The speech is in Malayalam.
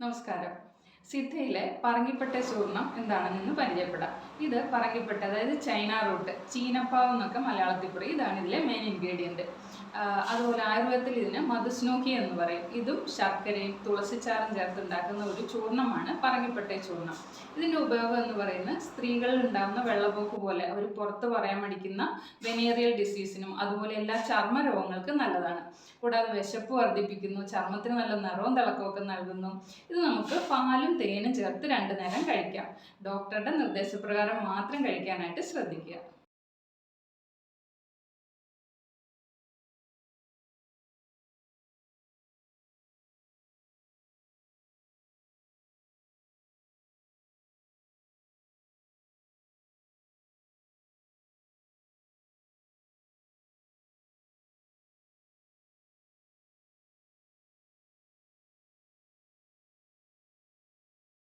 നമസ്കാരം. സിദ്ധയിലെ പറങ്കിപ്പട്ട ചൂർണം എന്താണെന്ന് പരിചയപ്പെടാം. ഇത് പറങ്കിപ്പട്ട, അതായത് ചൈന റൂട്ട്, ചീനപ്പാവ് എന്നൊക്കെ മലയാളത്തിൽ പറയും. ഇതാണ് ഇതിലെ മെയിൻ ഇൻഗ്രീഡിയൻറ്റ്. അതുപോലെ ആയുർവേദത്തിൽ ഇതിന് മധുസ്നോഹി എന്ന് പറയും. ഇതും ശർക്കരയും തുളസിച്ചാറും ചേർത്തുണ്ടാക്കുന്ന ഒരു ചൂർണമാണ് പറങ്കിപ്പട്ട ചൂർണം. ഇതിൻ്റെ ഉപയോഗം എന്ന് പറയുന്നത് സ്ത്രീകളിൽ ഉണ്ടാകുന്ന വെള്ളപ്പോക്ക് പോലെ അവർ പുറത്ത് പറയാൻ മടിക്കുന്ന വെനീറിയൽ ഡിസീസിനും അതുപോലെ എല്ലാ ചർമ്മ രോഗങ്ങൾക്കും നല്ലതാണ്. കൂടാതെ വിശപ്പ് വർദ്ധിപ്പിക്കുന്നു, ചർമ്മത്തിന് നല്ല നിറവും തിളക്കമൊക്കെ നൽകുന്നു. ഇത് നമുക്ക് പാലും തേനും ചേർത്ത് 2 നേരം കഴിക്കാം. ഡോക്ടറുടെ നിർദ്ദേശപ്രകാരം മാത്രം കഴിക്കാനായിട്ട് ശ്രദ്ധിക്കുക.